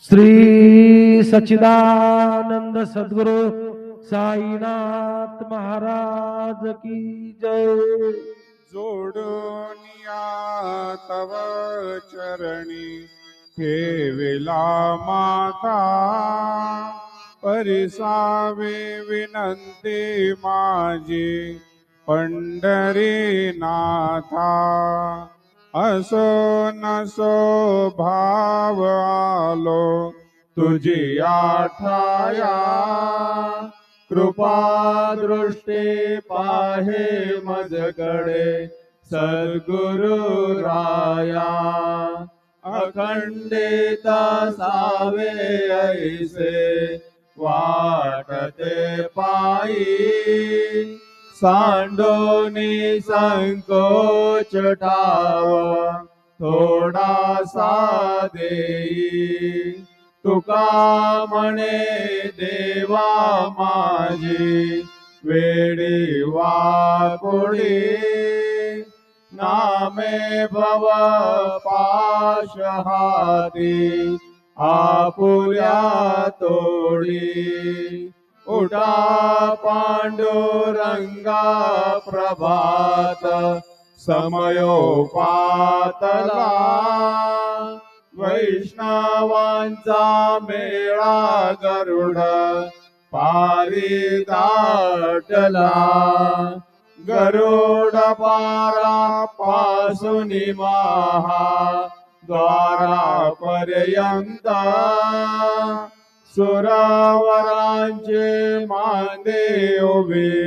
श्री सच्चिदानंद सद्गुरु साईनाथ महाराज की जय। जोडोनिया तव चरणी ठेविला माता, परिसावे विनंती माझी पंढरीनाथा। असो नसो भाव आलो तुझी आठाया, कृपा दृष्टी पाहे मजकडे सद्गुरु राया। अखंडित सावे ऐसे वाटते पायी, सांडोनी संकोच ठाव थोडासा देई। तुका म्हणे देवा माझी वेडी वाकुडी, नामे भव पाश हाती आपुल्या तोडी। उठा पांडुरंगा प्रभात समयोपातला, वैष्णवांचा मेळा गरुड पारी दाटला। गरुड पारा पासूनी महा द्वारापर्यंत, सुरावरांचे मांदे उभे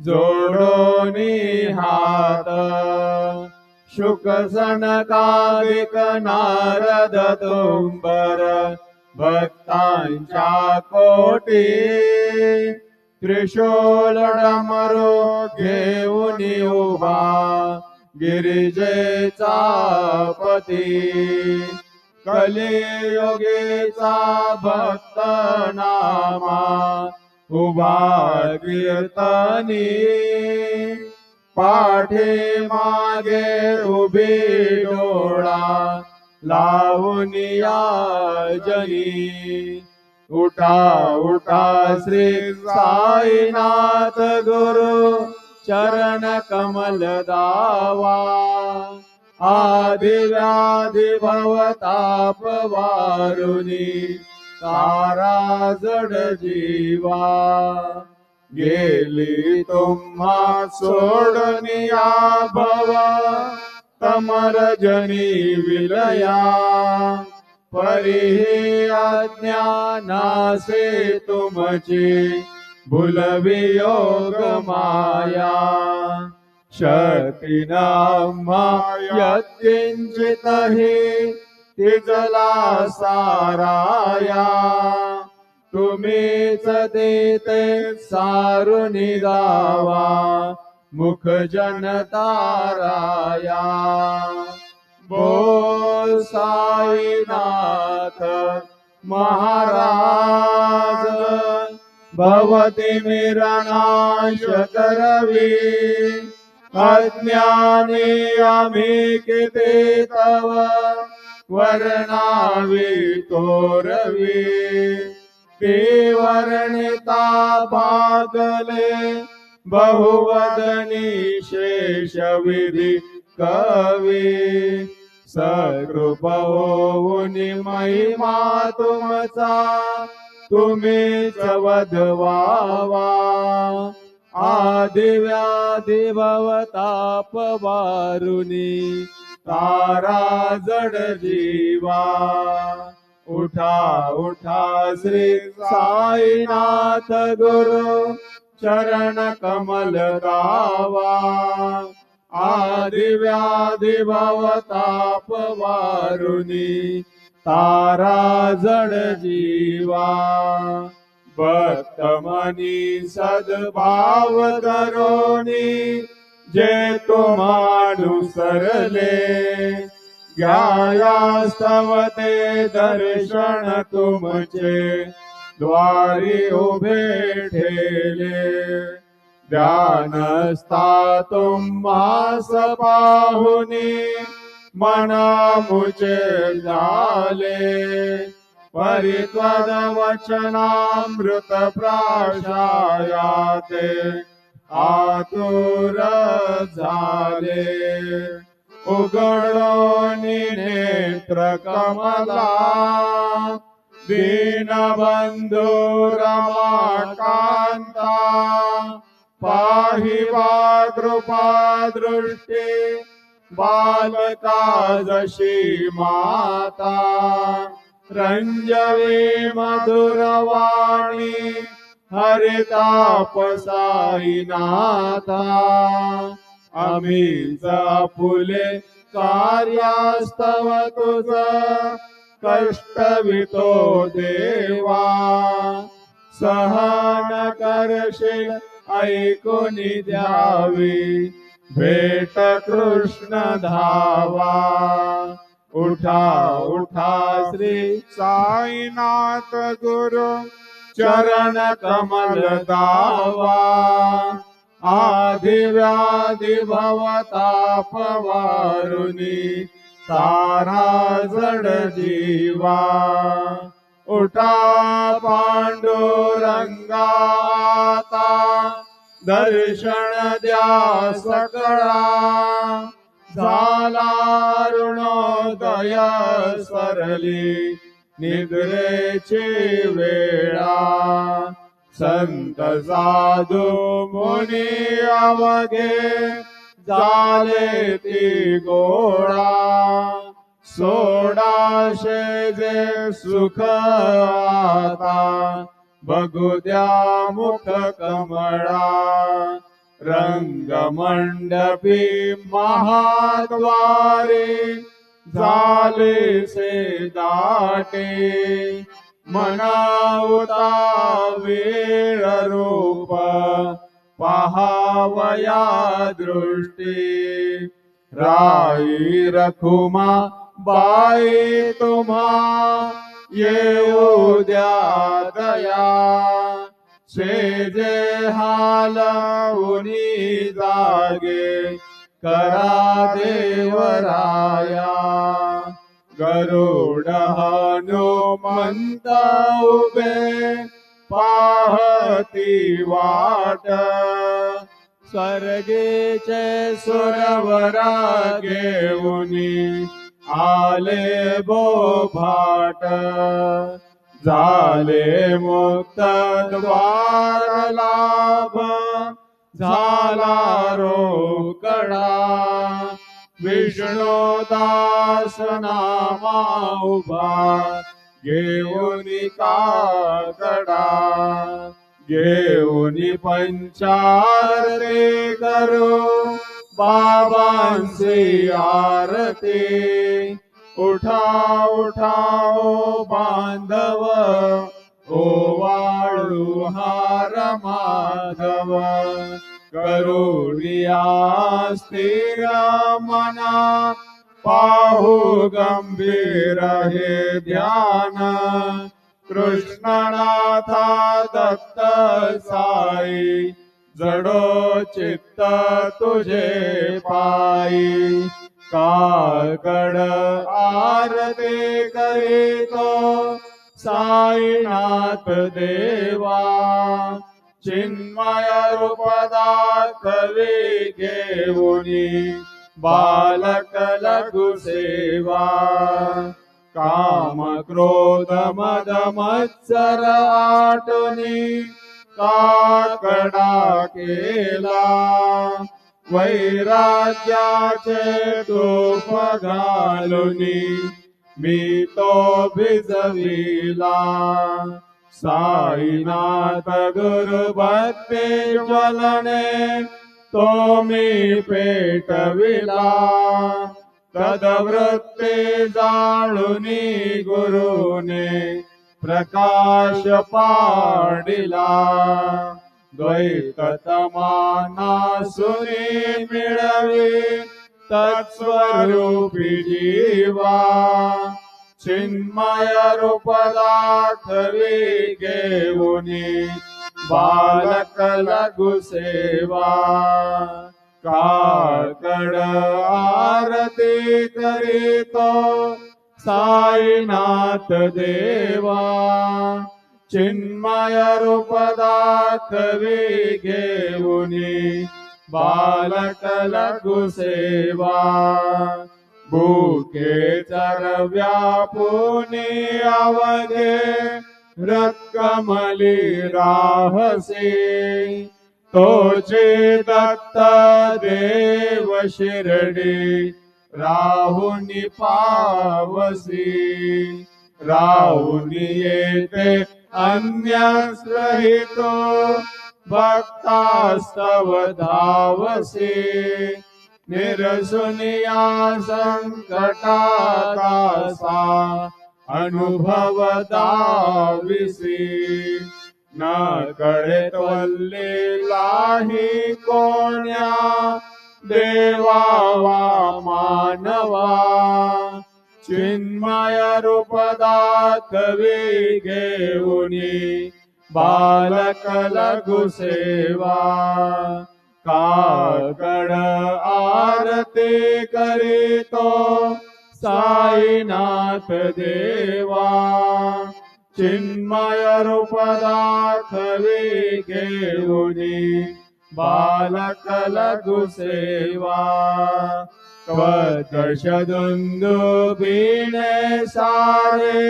जोडोनी हात। शुक सनकादिक नारद तुंबर भक्तांच्या कोटी, त्रिशूल डमरू घेऊन उभा गिरिजेचा पती। कलियुगीचा भक्त नामा उभा कीर्तनी, पाठी मागे उभी डोळा लावून याजनी। उठा उठा श्री साईनाथ गुरु चरण कमल दावा, आदि व्याधि भवताप वारुनी तारा जड जीवा। गेली तुम्हा सोडनिया भव तमर जनी विलया, परिही अज्ञानासे तुमची भुलवी योग माया। शक्तीना यत्किंचितहि तिजला साराया, तुम्हीच देते सारुनी गावा मुख जनताराया। बोल साईनाथ महाराज, भवती मिरणाश करवी। अज्ञानी आम्ही किती तव वर्णावी तोरवी। ते वर्णिता भागले बहुवदनी शेष विधी कवी। सकृप होऊन महिमा तुमचा तुम्हीच वधवावा। आदि व्याधि भवताप वारुनी तारा जड जीवा। उठा उठा श्री साईनाथ गुरु चरण कमल गावा। आदि व्याधि भवताप वारुनी तारा जड जीवा। भक्त मनी सद्भाव करोनी जे तुम्हानुसरले। घ्यायास्तव ते दर्शन तुमचे द्वारी उभे ठेले। ध्यानस्था तुम्हास पाहुनी मना मुचे झाले। परित्वदवचनामृत प्राशायाते आतुर झाले उघडोनी नेत्र कमला दीनबंधू रमाकांता पाहि वाग्रूपा दृष्टी बालका जशी माता रंजवी मधुरवाणी हरितापसाई नाथा आम्हीच फुले कार्यास्तव तुझ कष्टवितो देवा सहन करशील ऐकूनी द्यावी भेट कृष्ण धावा उठा उठा श्री साईनाथ गुरु चरण कमल दावा आदि व्याधि भवताप वारुनी तारा जड जीवा उठा पांडुरंगाता दर्शन द्या सकळा झाला ऋणोदय सरली निद्रेची वेळा संत साधू मुनी अवघे झाले ती गोळा सोडाशे जे सुख आता बघू द्या मुख कमळा रंगमंडपी महाद्वारे झाले से दाटे मनावता वेळ रूप पहावया दृष्टी राई रखुमा बाई तुम्हा येऊ द्या दया शेजे हालवुनी जागे करा देवराया गरुड हनुमंत उभे पाहती वाट स्वर्गीचे सुरवरा घेऊनी आले बोभाट झाले मुक्त द्वार लाभ झाला रोकडा विष्णुदास नामा उभा घेऊनी काकडा घेऊनी पंचारती करू बाबांची आरती उठा उठाओ बांधव ओवाळू हार माधव करुणिया स्थिर मना पाहू गंभीर हे ध्यान कृष्णनाथा दत्त साई जडो चित्त तुझे पायी काकड आरती करीतो साईनाथ देवा चिन्मय रूप दाखवी घेऊनी बालक लघु सेवा काम क्रोध मद मत्सर आटुनी काकडा केला वैराग्याचे तूप घालुनी मी तो भिजविला साईनाथ गुरु भक्ती ज्वलने तो मी पेटविला तदवृत्ती जाळुनी गुरुने प्रकाश पाडिला द्वैत तमानासुनी मिळवी तत्स्वरूपी जीवा चिन्मय रूप दाखवी घेऊनी बालक लघु सेवा काकड आरती करीतो साई साईनाथ देवा चिन्मय रूप दाखवी घेऊनी बालक लघु सेवा भूके चरव्या पुनी अवघे रक्कमली राहसे तोचे दत्त देव शिरडी राहुनी पावसी राहुनी येते अन्यस्रहितो भक्तास्तव धावसे निरसुनिया संकटाकासा अनुभव दाविसी न कळे त्वल्लेलाही कोण्या देवा वा मानवा चिन्मय रूप दाखवी घेऊनी बालक लघु सेवा काकड आरती करीतो साईनाथ देवा चिन्मय रूप दाखवी घेऊनी बालक लघु सेवा कवचदुंदुभिने सारे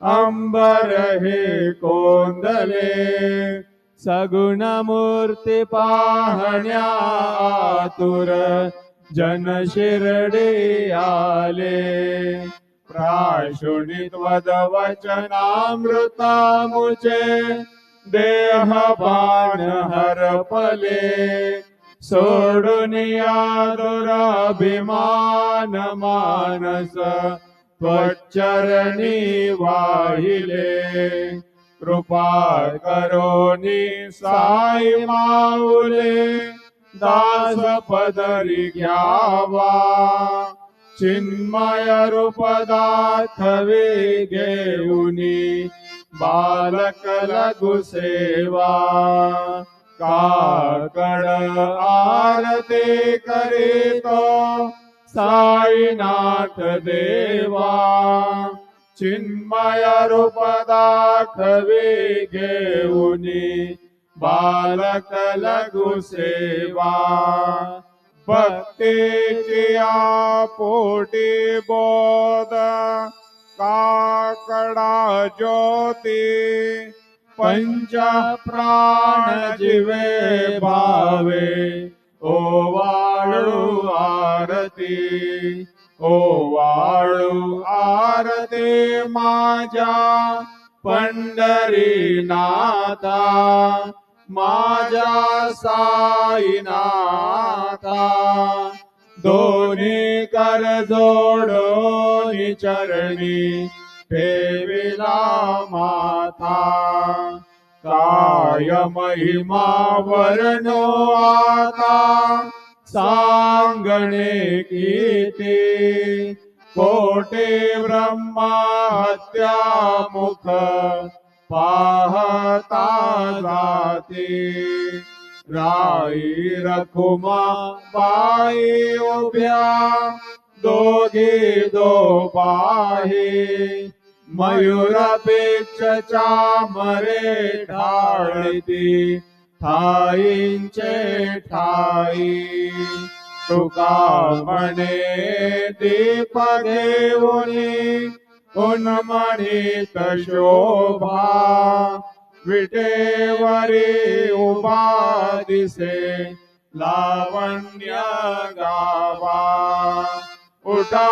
अंबर हे कोंदले सगुण मूर्ती पाहण्या आतुर जन शिरडी आले प्राशुनित वद वचनामृता मुझे देह बाण हरपले सोडुनिया दुराभिमान मानस त्वच्चरणी वाहिले कृपा करोनी साई माऊले दास पदरी घ्यावा चिन्मय रूप दाखवी घेऊनी बालक लघु सेवा काकड आरती करीतो साईनाथ देवा चिन्मय रूप दाखवी घेऊनी बालक लघु सेवा भक्तीची पोटी बोध काकडा ज्योती पंच प्राण जीवे भावे ओवाळू आरती ओवाळू आरती माझ्या पंढरी नाथा माझ्या साईनाथा दोन्ही कर जोडोनी चरणी ठेविला माथा काय महिमा वर्णो आता सांगणे किती कोटे ब्रह्मा हत्या मुख पाहता जाते राई रखुमा बाई उभ्या दोघी दो पाही मयूरपेक्ष चामरे ढाळती ठाईंचे ठाई तुका म्हणे दीप घेऊनी उन्मणित शोभा विटेवरी उभा दिसे लावण्य गावा उठा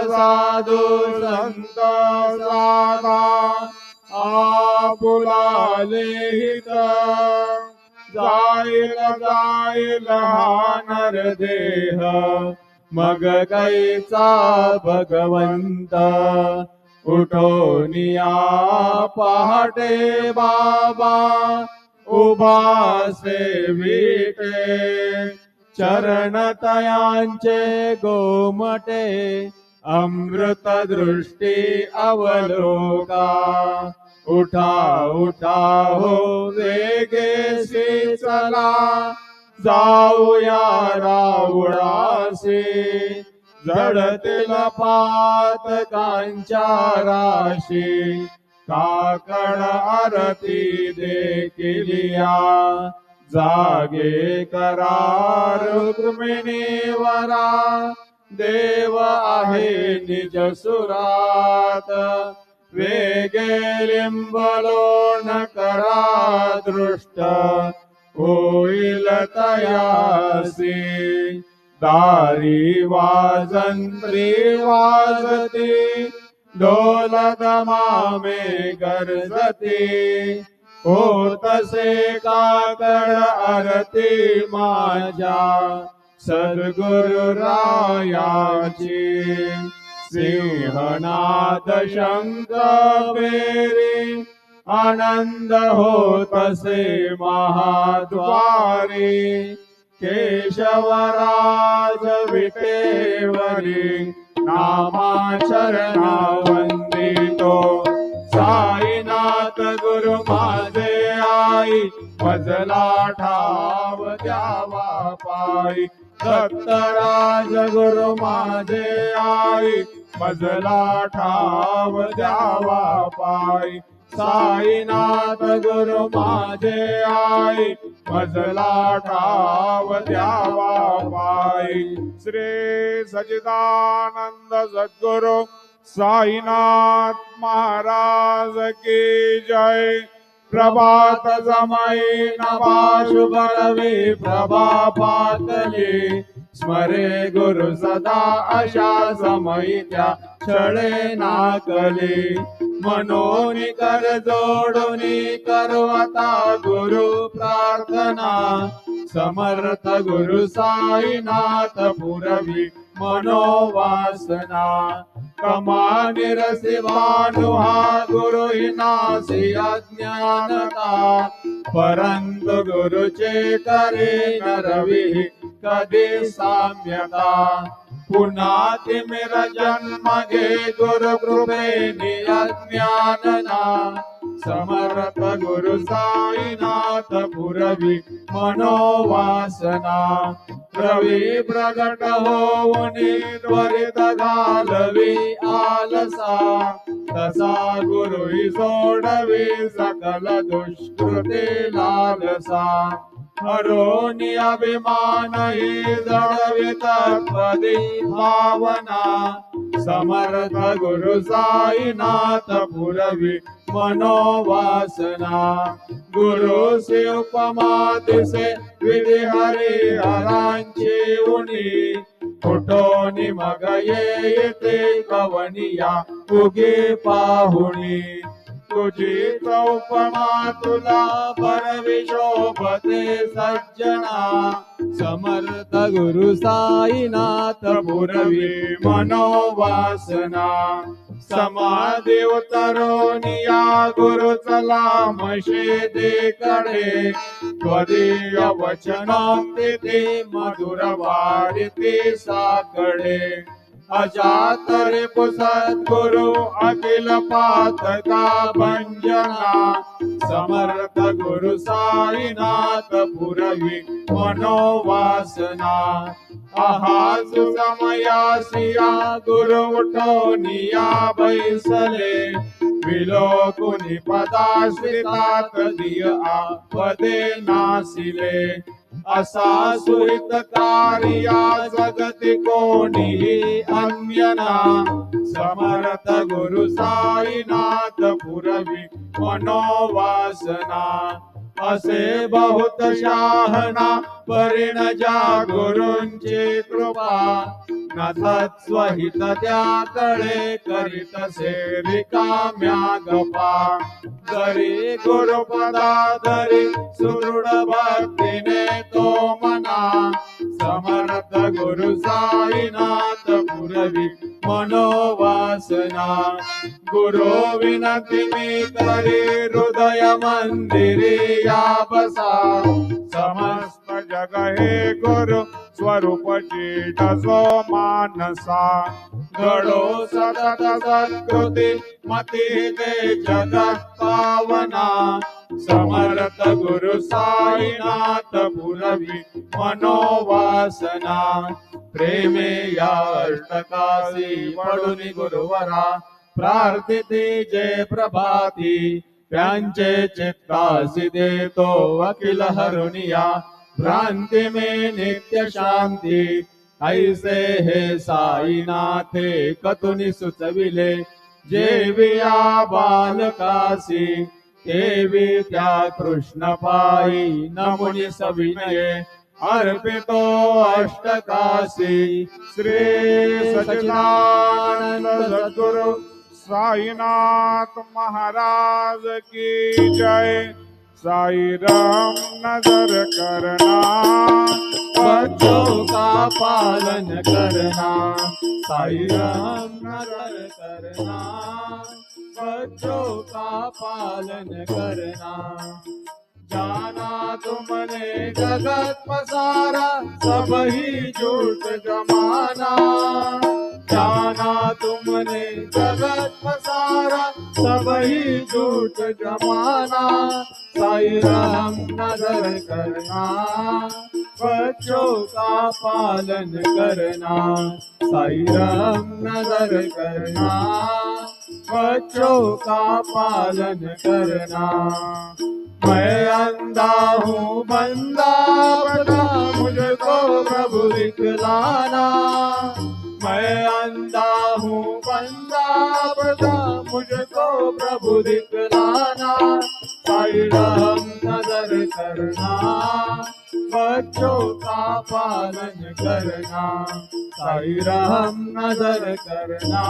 साधू संत साधा आपुलाले हित जाईल जाईल हा नरदेह मग कैचा भगवंत उठोनिया पहाटे बाबा उभा सेविते चरण तयांचे गोमटे अमृत दृष्टी अवलोका उठा उठा हो वेगेसी चला जाऊया रावळासी जडतील पातकांच्या राशी काकड आरती देखिलिया जागे करा रुक्मिणीवरा देव आहे निज सुरात वेगे लिंबलोण करा दृष्ट होईल तयासी दारी वाजंत्री वाजती ढोल दमामे गरजती होतसे काकड आरती माझ्या सद्गुरु रायाची सिंहनाद शंख पेरी आनंद होतसे महाद्वारी केशवराज विटेवरी नामाचरणा वंदितो साईनाथ गुरु माझे आई मजला ठाव द्यावा पायी दत्तराज गुरु माझे आई मजला ठाव द्यावा पायी साईनाथ गुरु माझे आई मजला ठाव द्यावा पायी श्री सच्चिदानंद सद्गुरु साईनाथ महाराज की जय। प्रभात समय नवा शुभ रवी प्रभा पातली स्मरे गुरु सदा अशा समय त्या छळे नाकली मनोनी कर जोडूनी करू आता गुरु प्रार्थना समर्थ गुरु साईनाथ पुरवी मनोवासना कमानी रसी भानुहा गुरु नासी अज्ञानता परंतु गुरुचे करे न रवी कधी साम्यता पुन्हा तिमिर जन्म घे गुरु कृपेने अज्ञानना समर्थ गुरु साईनाथ पुरवी मनोवासना रवी प्रगट होऊनी त्वरित घालवी आलसा तसा गुरु सोडवी सकल दुष्कृती लालसा हरोनी अभिमान ही जळवित पदी भावना समर्थ गुरु साईनाथ पुरवी मनोवासना गुरु से उपमा तिसे विधि हरि हरांची उनी कुठोनी मग येते कवनिया उगे पाहुणी तुझी उपमा तुला बरवी शोभते सज्जना समर्थ गुरु साईनाथ पुरवी मनोवासना समाधी उतरोनिया गुरु चला मशेदेकडे त्वदीय वचनामृते मधुर वाढते साकडे अजात रिपु सद्गुरु अखिल पातका भंजना समर्थ गुरु साईनाथ पुरवी मनोवासना आहासु समयासिया गुरु उठोनिया बैसले विलोकुनि पदाश्रितात दिय आपदे नासिले असा सुहितकार्या जगति कोणी अन्यना समर्थ गुरु साईनाथ पुरवी मनोवासना असे बहुत शाहना परिण जा गुरूंची कृपा न तत्स्वहित त्याकडे करीतसे रिकाम्या गपा जरी गुरुपदा धरी सुदृढ भक्तीने तो मना समर्थ गुरु साईनाथ पुरवी मनोवासना गुरु विनती मी करी हृदय मंदिरी या बसा समस्त जग हे गुरु स्वरूप चेतसो मानसा घडो सतत सत्कृती मती ते जगत पावना समर्थ गुरु साईनाथ पुरवी मनोवासना प्रेमे या अष्टकाशी पडून गुरुवरा प्रार्थिती जय प्रभाती त्यांचे चित्तासी देतो अखिल हरुनिया भ्रांति में नित्य शांति ऐसे हे साईनाथे कतुनि सुचविले जेविया बालकासी देवी त्या कृष्ण पायी नमुनि सविनये अर्पितो अष्टकाशी श्री सच्चिदानंद सद्गुरु साईनाथ महाराज की जय। साई राम नजर करना, बच्चों का पालन करना, साई राम नजर करना, बच्चों का पालन करना। जाना तुमने जगत पसारा सब ही झूठ जमाना, जाना तुमने जगत पसारा सब ही झूठ जमाना। साई राम नजर करना, बच्चों का पालन करना, साई राम नजर करना, बच्चों का पालन करना। मैं अंधा हूँ बंदा बता मुझको प्रभु दिखलाना, मैं अंधा हूँ बंदा बता मुझको प्रभु दिखलाना। साई राम नजर करना, बच्चों का पालन करना, साई राम नजर करना,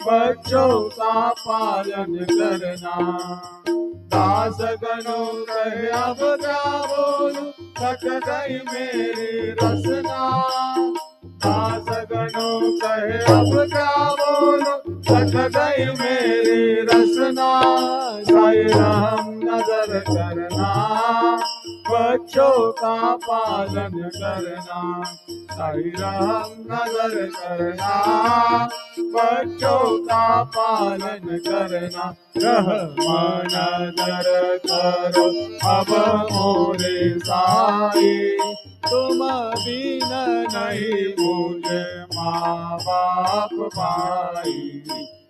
बच्चों का पालन करना। दास गणों कहे अब क्या बोलूं थक गई मेरी रसना, दास गणों कहे अब क्या बोलूं थक गई मेरी रसना। साई राम नजर करना, बच्चों का पालन करना, साई राम नजर करना, बच्चों का पालन करना। रहमान नजर करो अब मोरे साई, तुम बिन नहीं मुझे माँ बाप भाई।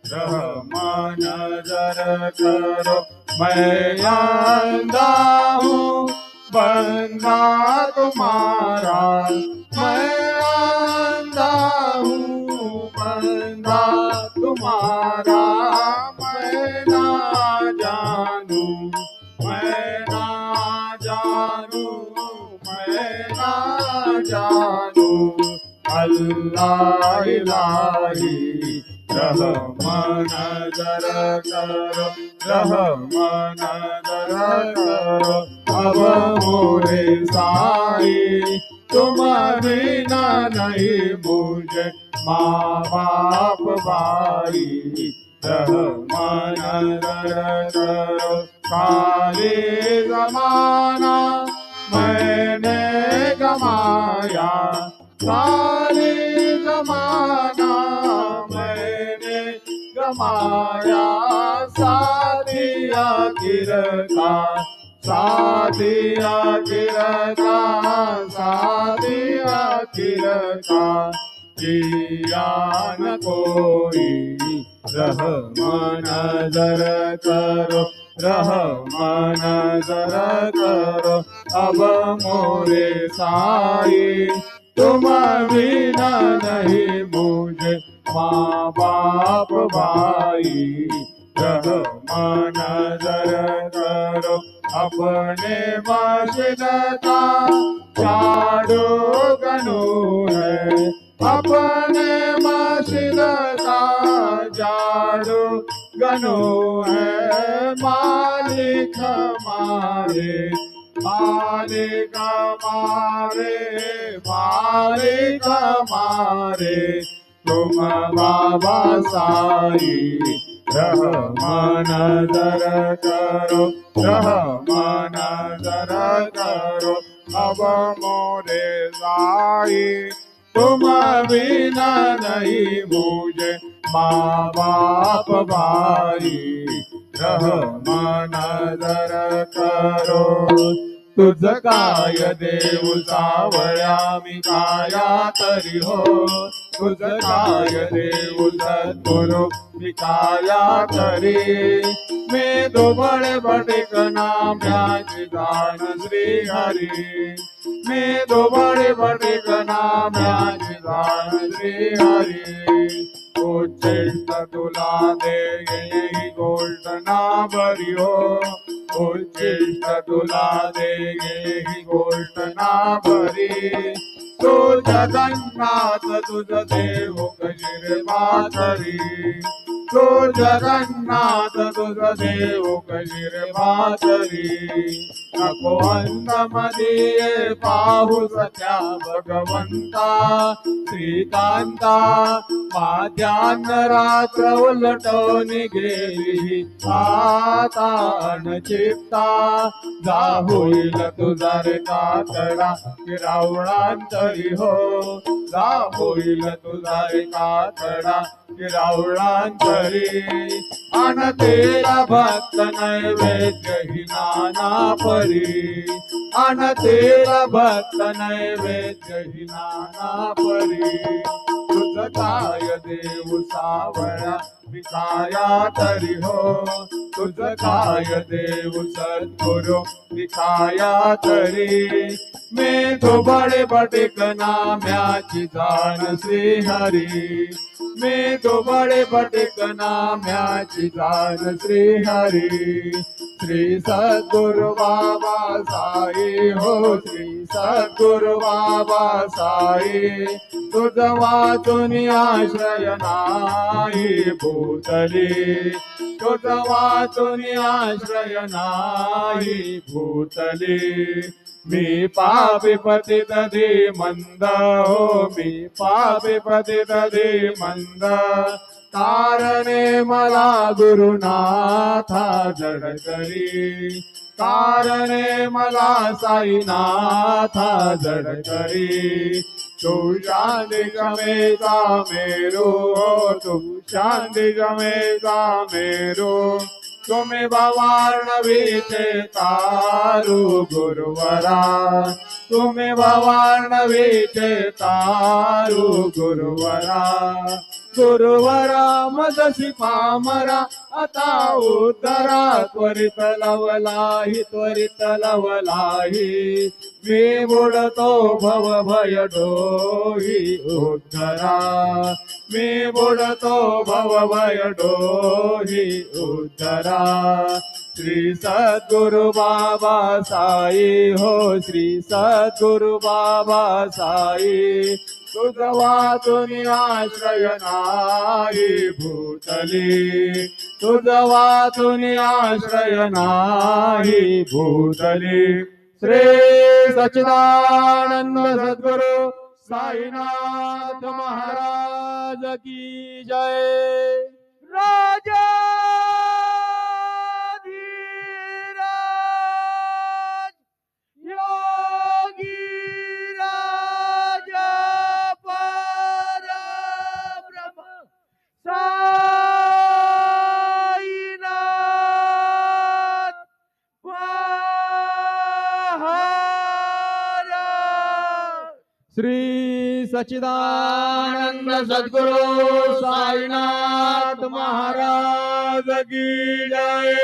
रहमान नजर करो मैं अंधा हूँ बंदा तुम्हारा, मैं अंधा हूँ बंदा तुम्हारा। मैं ना जानू, मैं ना जानू, मैं ना जानू अल्लाह इलाही। रहमान नजर करो, रहमान नजर करो अब मोरे साई, तुम बिना नहीं मुझे माँ बाप भाई। रहमान नजर करो खाली जमाना मैंने गमाया, खाली जमाना मैंने गमाया। साथिया गिरता, साथिया गिरता, साथिया गिरता जिया न कोई। रहमान नजर करो, रहमान नजर करो अब मोरे साई, तुम बिना नहीं मुझे माँ बाप भाई। रहमान नजर करो अपने वशलता चारो गनो है, अपने वशलता चारो गनो है। मालिक हमारे, मालिक हमारे, मालिक हमारे तुम बाबा साई। रहमान नजर करो, रहमान नजर करो अब मोरे साई, तुम बिना नहीं मुझे माँ बाप भाई। रहमान नजर करो तुझ काय देऊ सावळ्या मी काया तरी हो तुझ काय देऊ सद्गुरु मी काया तरी मी दुबळे बटिक नाम्याची जाण श्री हरी मी दुबळे बटिक नाम्याची जाण श्री हरी उच्चिष्ट तुला दे गोष्ट ना बरी हो उच्चिष्ट तुला दे ही गोष्ट ना बरी तू जगन्नाथ तुझ देव कशीर मातरी तू जगन्नाथ तुझ देव कशीर मातरी नको अंतमध्ये पाहू सत्या भगवंता श्रीकांता माझ्यान रात्र उलटून गेली आता चित्ता जा होईल तुझा रे कातडा रावणांतरी हो जा होईल तुझा रे कातडा रावणांतरी अन तेरा भक्त नैवेद्य ही नाना परी अन तेरा भक्त नैवेद्य ही नाना परी तुझ काय देऊ सावळ्या मी काया तरी हो तुझ काय देऊ सद्गुरु मी काया तरी मी दुबळे बटिक नाम्याची जाण श्री हरी मी दुबळे बटिक नाम्याची जाण श्री हरी श्री सद्गुरु बाबा साई हो श्री सद्गुरु बाबा साई तुझ वाचून आश्रय नाही भूतली तुझ वाचून आश्रय नाही भूतली मी पापी पतित मंद हो मी पापी पतित मंद कारणे मला गुरुनाथा जड करी कारणे मला साईनाथा जड करी तू शांती गमेचा मेरो तू शांती गमेचा मेरो तुम्ही भवार्णवीचे तारू गुरुवरा तुम्ही भवार्णवीचे तारू गुरुवरा गुरुवरा मदसी पामरा आता उद्धरा त्वरित लवलाही मी बुडतो भव भय डोही उद्धरा मी बुडतो भव भय डोही उद्धरा श्री सद्गुरु बाबा साई हो श्री सद्गुरु बाबा साई तुझ वाचून आश्रय नाही भूतली तुझ वाचून आश्रय नाही भूतली श्री सच्चिदानंद सद्गुरु साईनाथ महाराज की जय राजा श्री सच्चिदानंद सद्गुरु साईनाथ महाराज की जय।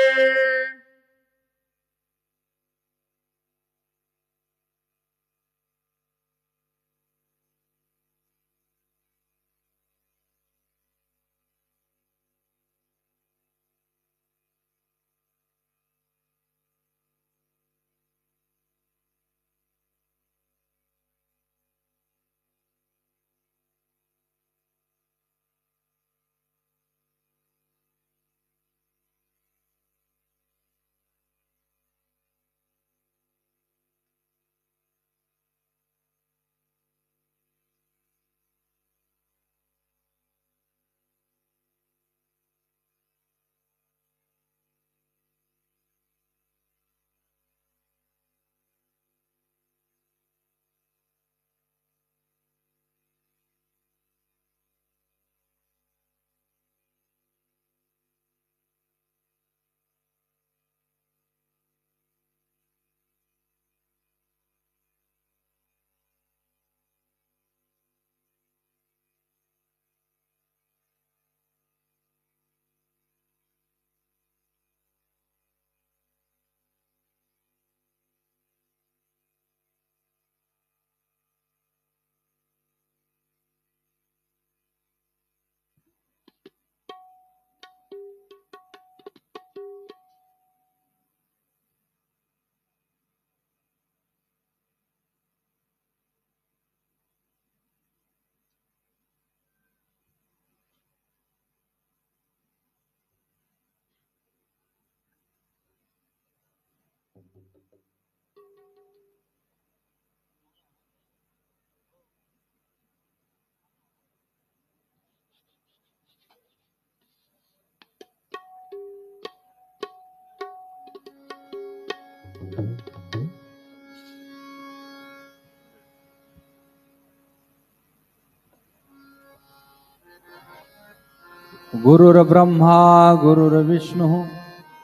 गुरुर्ब्रह्मा गुरुर्विष्णु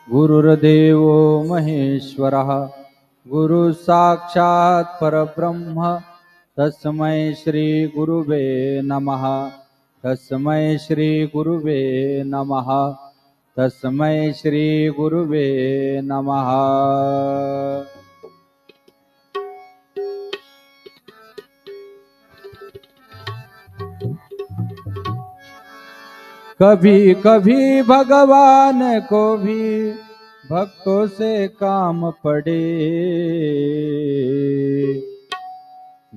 गुरुर्देवो महेश्वरः गुरु साक्षात् परब्रह्म तस्मै श्री गुरुवे नमः। तस्मै श्री गुरुवे नमः। तस्मै श्री गुरुवे नमः। कभी कभी भगवान को भी भक्तों से काम पड़े,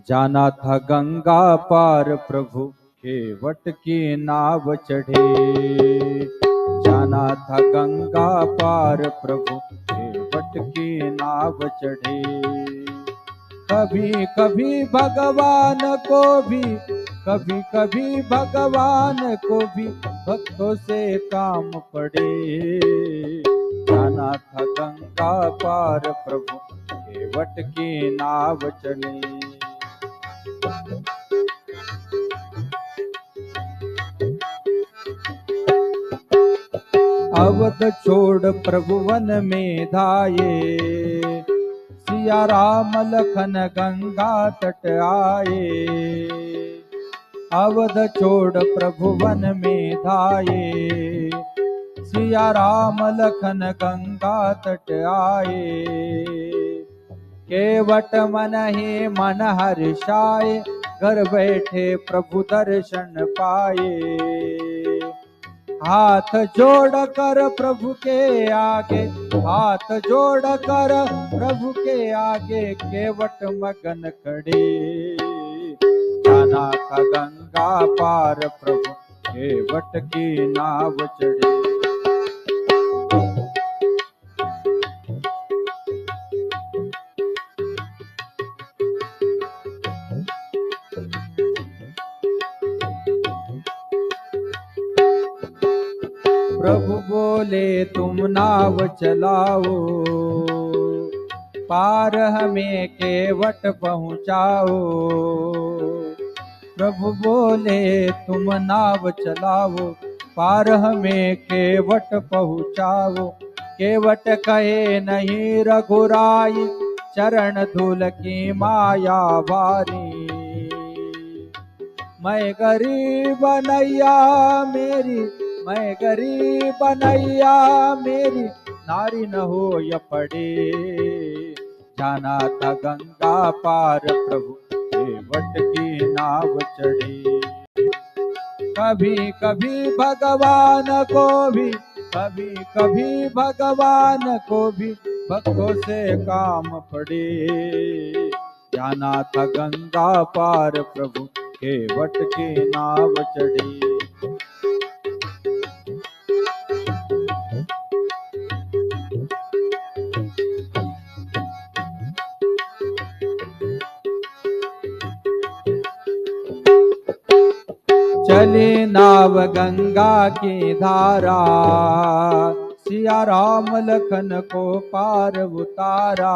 जाना था गंगा पार प्रभु केवट की नाव चढ़े। जाना था गंगा पार प्रभु केवट की नाव चढ़े। कभी कभी भगवान को भी, कभी कभी भगवान को भी भक्तों से काम पड़े, जाना था गंगा पार प्रभु केवट की नाव चले। अवध छोड़ प्रभु वन में धाये, सिया राम लखन गंगा तट आए। अवध छोड़ प्रभु वन में धाये, सिया राम लखन गंगा तट आए। केवट मन ही मन हर्षाए, घर बैठे प्रभु दर्शन पाए। हाथ जोड़ कर प्रभु के आगे, हाथ जोड़ कर प्रभु के आगे केवट मगन खड़े। जाना था गंगा पार प्रभु केवट की नाव चढ़े। प्रभु बोले तुम नाव चलाओ, पार हमें केवट पहुँचाओ। प्रभु बोले तुम नाव चलाओ, पार हमें केवट पहुँचाओ। केवट कहे नहीं रघुराई, चरण धूल की माया भारी। मैं गरीब नैया मेरी, मैं गरीब नैया मेरी, नारी न हो या पड़े। जाना था गंगा पार प्रभु केवट की नाव चढ़े। कभी कभी भगवान को भी, कभी कभी भगवान को भी भक्तों से काम पड़े। जाना था गंगा पार प्रभु केवट की नाव चढ़े। चली नाव गंगा की धारा, सिया राम लखन को पार उतारा।